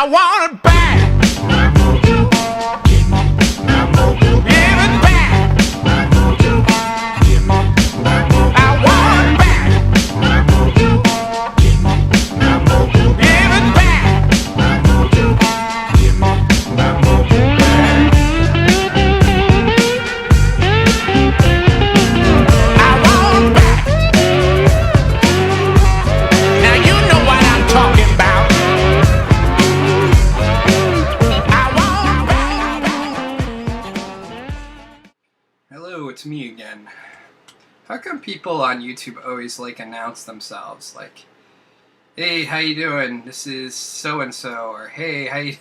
I want it back. Give it back. I want it back. Give it back. I want it back. Now you know what I'm talking about. Hello, it's me again. How come people on YouTube always announce themselves like, "Hey, how you doing? This is so and so," or "Hey, how you?"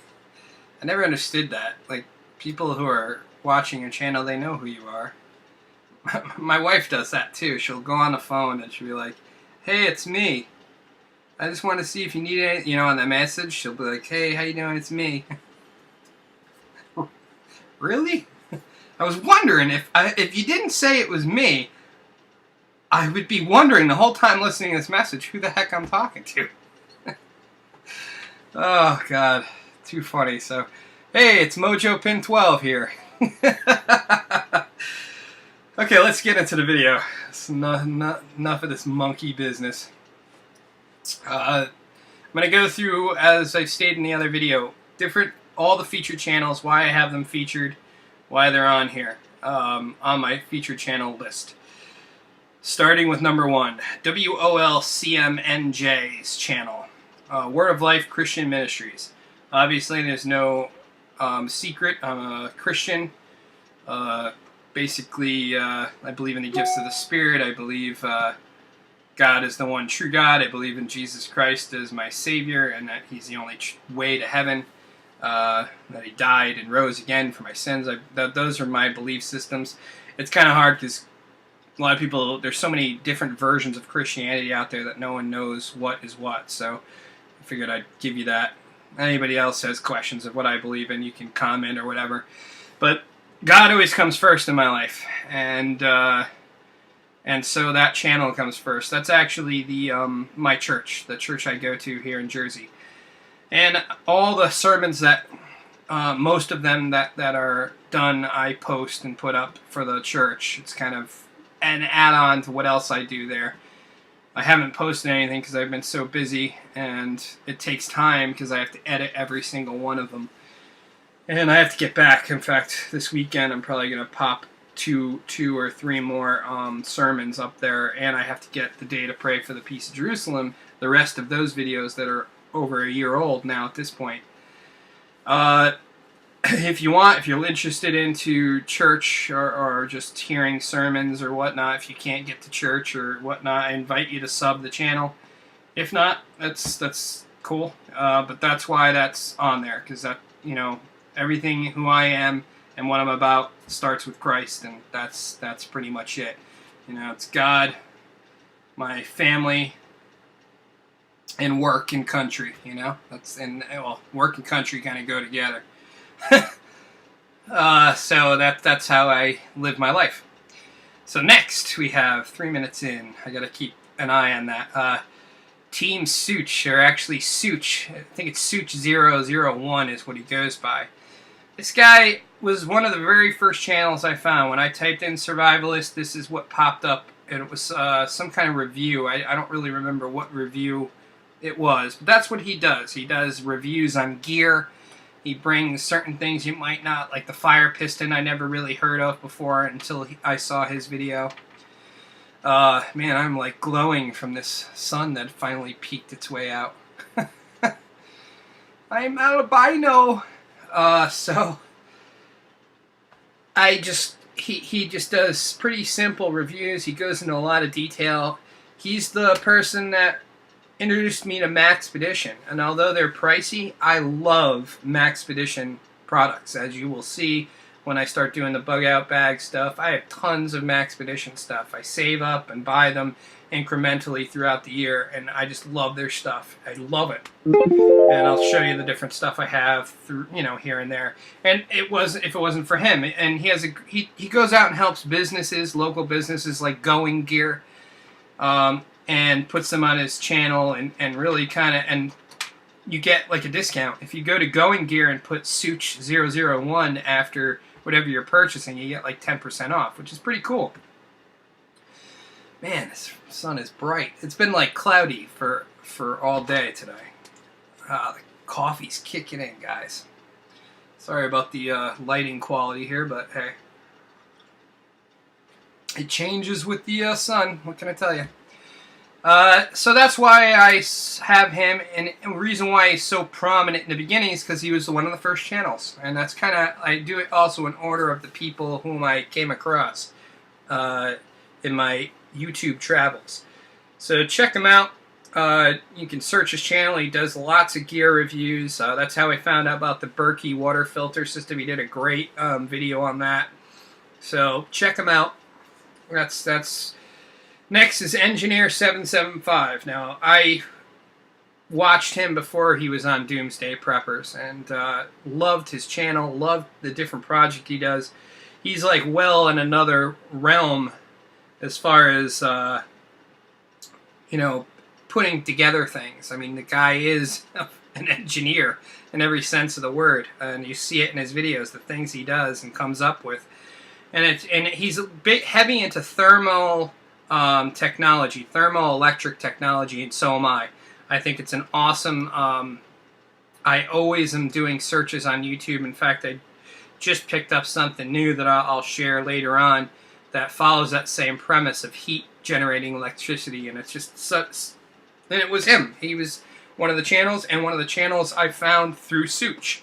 I never understood that. Like, people who are watching your channel, they know who you are. My wife does that too. She'll go on the phone and she'll be like, "Hey, it's me. I just want to see if you need anything." On the message, she'll be like, "Hey, how you doing? It's me." Really? I was wondering if you didn't say it was me, I would be wondering the whole time listening to this message who the heck I'm talking to. Oh God, too funny. So, hey, it's Mojo Pin 12 here. Okay, let's get into the video. It's enough of this monkey business. I'm gonna go through, as I stated in the other video, all the featured channels, why I have them featured, why they're on here, on my featured channel list. Starting with number 1, WOLCMNJ's channel, Word of Life Christian Ministries. Obviously, there's no secret. I'm a Christian. Basically, I believe in the gifts of the Spirit. I believe God is the one true God. I believe in Jesus Christ as my Savior, and that He's the only way to heaven. That He died and rose again for my sins. Those are my belief systems. It's kind of hard because a lot of people, there's so many different versions of Christianity out there that no one knows what is what. So I figured I'd give you that. Anybody else has questions of what I believe in, you can comment or whatever. But God always comes first in my life, and so that channel comes first. That's actually the my church, the church I go to here in Jersey. And all the sermons that, most of them that are done, I post and put up for the church. It's kind of an add-on to what else I do there. I haven't posted anything because I've been so busy, and it takes time because I have to edit every single one of them. And I have to get back. In fact, this weekend I'm probably going to pop two or three more sermons up there, and I have to get the Day to Pray for the Peace of Jerusalem, the rest of those videos that are over a year old now at this point. If you're interested into church or just hearing sermons or whatnot, if you can't get to church or whatnot, I invite you to sub the channel. If not, that's cool. But that's why that's on there, because that, everything who I am and what I'm about starts with Christ, and that's pretty much it. It's God, my family, and work and country. Work and country kind of go together. So that's how I live my life. So next we have 3 minutes in. I gotta keep an eye on that. Team Sootch, or actually Sootch. I think it's Sootch001 is what he goes by. This guy was one of the very first channels I found. When I typed in survivalist, this is what popped up, and it was some kind of review. I don't really remember what review it was, but that's what he does. He does reviews on gear. He brings certain things you might not, like the fire piston I never really heard of before until I saw his video. Man, I'm like glowing from this sun that finally peeked its way out. I'm albino. So he just does pretty simple reviews. He goes into a lot of detail. He's the person that introduced me to Maxpedition, and although they're pricey, I love Maxpedition products. As you will see when I start doing the bug out bag stuff, I have tons of Maxpedition stuff. I save up and buy them incrementally throughout the year, and I just love their stuff. I love it. And I'll show you the different stuff I have through, here and there. And if it wasn't for him, and he goes out and helps businesses, local businesses like Going Gear, and puts them on his channel and really kind of, and you get like a discount. If you go to Going Gear and put Sootch001 after whatever you're purchasing, you get like 10% off, which is pretty cool. Man, this sun is bright. It's been like cloudy for all day today. The coffee's kicking in, guys. Sorry about the lighting quality here, but hey. It changes with the sun. What can I tell you? So that's why I have him, and the reason why he's so prominent in the beginning is because he was one of the first channels. And that's kind of, I do it also in order of the people whom I came across in my YouTube travels. So check him out. You can search his channel. He does lots of gear reviews. That's how I found out about the Berkey water filter system. He did a great video on that. So check him out. That's next is Engineer775. Now I watched him before he was on Doomsday Preppers and loved his channel. Loved the different project he does. He's like well in another realm as far as you know, putting together things. I mean, the guy is an engineer in every sense of the word, and you see it in his videos, the things he does and comes up with. And he's a bit heavy into thermal technology, thermoelectric technology, and so am I. I think it's an awesome. I always am doing searches on YouTube. In fact, I just picked up something new that I'll share later on that follows that same premise of heat generating electricity, and it's just such. And it was him. He was one of the channels, and one of the channels I found through Sootch.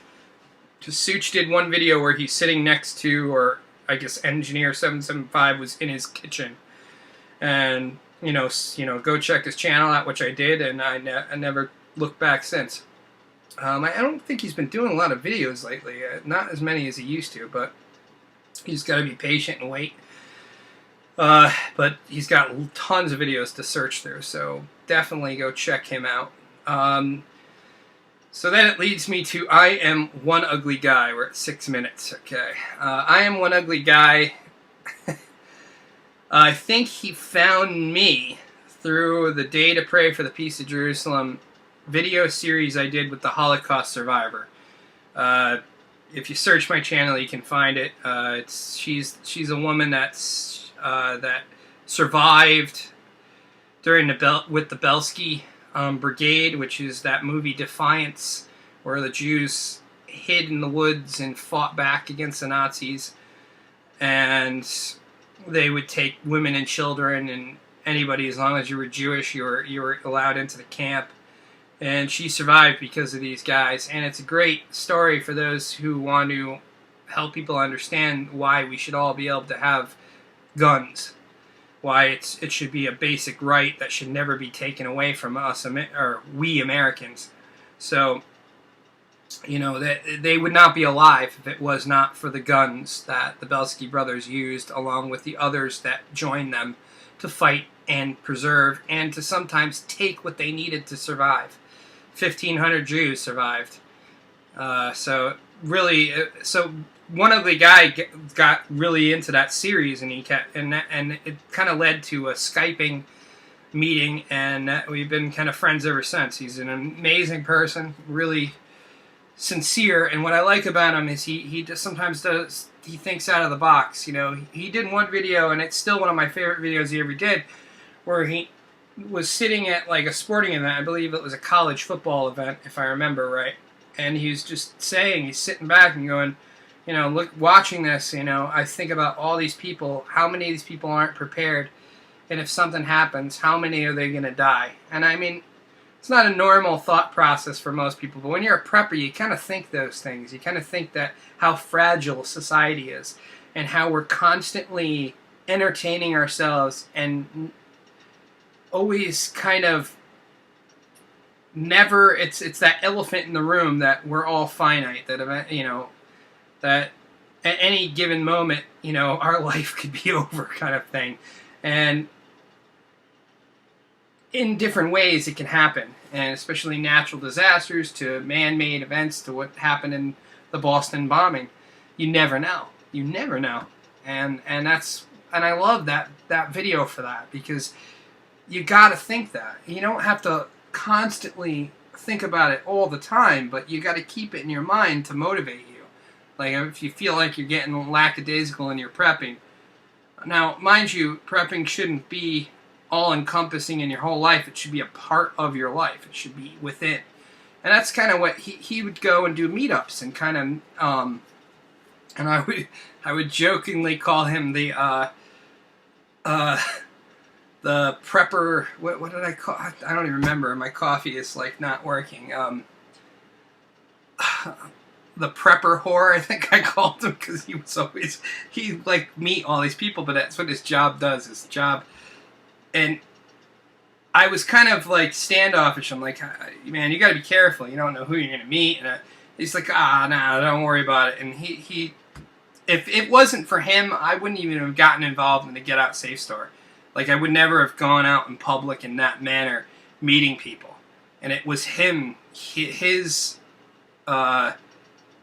Because Sootch did one video where he's sitting next to, or I guess Engineer775 was in his kitchen, and you know, go check his channel out, which I did, and I never looked back since. I don't think he's been doing a lot of videos lately, not as many as he used to, but he's got to be patient and wait. But he's got tons of videos to search through, so definitely go check him out. So then it leads me to I Am One Ugly Guy. We're at 6 minutes, okay. I Am One Ugly Guy. I think he found me through the Day to Pray for the Peace of Jerusalem video series I did with the Holocaust survivor. If you search my channel, you can find it. She's a woman that survived during with the Belsky Brigade, which is that movie Defiance, where the Jews hid in the woods and fought back against the Nazis, and they would take women and children and anybody, as long as you were Jewish, you were allowed into the camp. And she survived because of these guys, and it's a great story for those who want to help people understand why we should all be able to have guns, why it should be a basic right that should never be taken away from us, or we Americans. So, you know, that they would not be alive if it was not for the guns that the Belsky brothers used, along with the others that joined them to fight and preserve, and to sometimes take what they needed to survive. 1,500 Jews survived. So really, so One Ugly Guy got really into that series, and he kept, and it kind of led to a Skyping meeting, and we've been kind of friends ever since. He's an amazing person, really sincere, and what I like about him is he just sometimes he thinks out of the box. You know, he did one video, and it's still one of my favorite videos he ever did, where he was sitting at like a sporting event. I believe it was a college football event, if I remember right, and he was just saying, he's sitting back and going, you know, look, watching this, you know, I think about all these people, how many of these people aren't prepared, and if something happens, how many are they going to die? And I mean, it's not a normal thought process for most people, but when you're a prepper, you kind of think those things. You kind of think that how fragile society is, and how we're constantly entertaining ourselves, and always kind of never, it's that elephant in the room that we're all finite, that, you know, that at any given moment, you know, our life could be over, kind of thing. And in different ways it can happen, and especially natural disasters to man-made events to what happened in the Boston bombing. You never know. You never know. And I love that video for that, because you got to think that. You don't have to constantly think about it all the time, but you got to keep it in your mind to motivate you. Like if you feel like you're getting lackadaisical and you're prepping. Now, mind you, prepping shouldn't be all-encompassing in your whole life. It should be a part of your life. It should be within. And that's kind of what he would go and do meetups and kind of, and I would jokingly call him the prepper. What did I call? I don't even remember. My coffee is like not working. The prepper whore, I think I called him, because he like meet all these people, but that's what his job does. His job, and I was kind of like standoffish. I'm like, man, you got to be careful. You don't know who you're gonna meet. And he's like, nah, don't worry about it. And he, if it wasn't for him, I wouldn't even have gotten involved in the Get Out Safe store. Like, I would never have gone out in public in that manner, meeting people. And it was him, his, I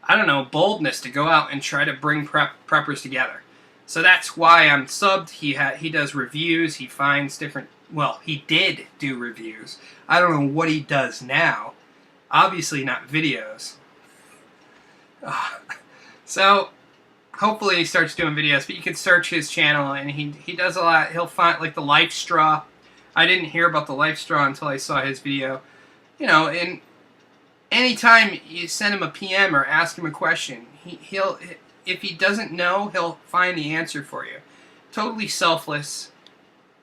don't know, boldness to go out and try to bring preppers together. So that's why I'm subbed. He does reviews. He finds different, well, he did do reviews. I don't know what he does now. Obviously not videos. So hopefully he starts doing videos, but you can search his channel, and he does a lot. He'll find, like, the life straw. I didn't hear about the life straw until I saw his video. You know, and anytime you send him a PM or ask him a question, he'll, if he doesn't know, he'll find the answer for you. Totally selfless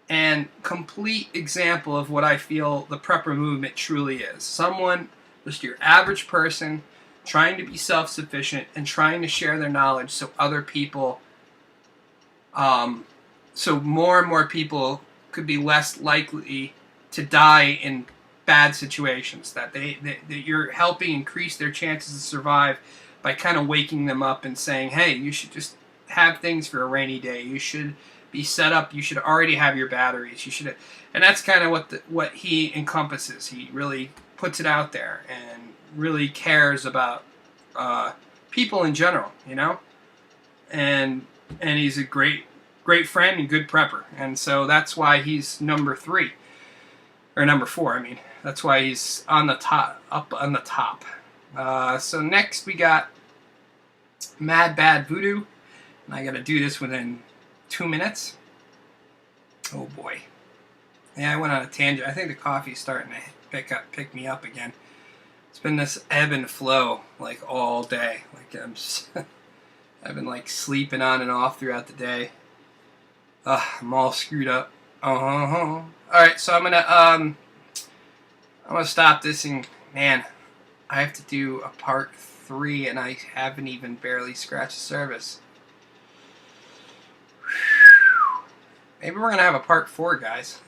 and complete example of what I feel the prepper movement truly is. Someone, just your average person, trying to be self-sufficient and trying to share their knowledge so other people, so more and more people could be less likely to die in bad situations. That you're helping increase their chances to survive by kind of waking them up and saying, hey, you should just have things for a rainy day. You should be set up. You should already have your batteries. You should, and that's kind of what he encompasses. He really puts it out there and really cares about people in general, you know, and he's a great friend and good prepper, and so that's why he's number 3 or number 4. I mean, that's why he's on the top, up on the top. So next we got Mad Bad Voodoo, and I got to do this within 2 minutes. Oh boy, yeah, I went on a tangent. I think the coffee's starting to pick me up again. It's been this ebb and flow like all day. Like I've been like sleeping on and off throughout the day. I'm all screwed up. All right, so I'm gonna stop this, and man, I have to do a part 3, and I haven't even barely scratched the surface. Maybe we're gonna have a part 4, guys.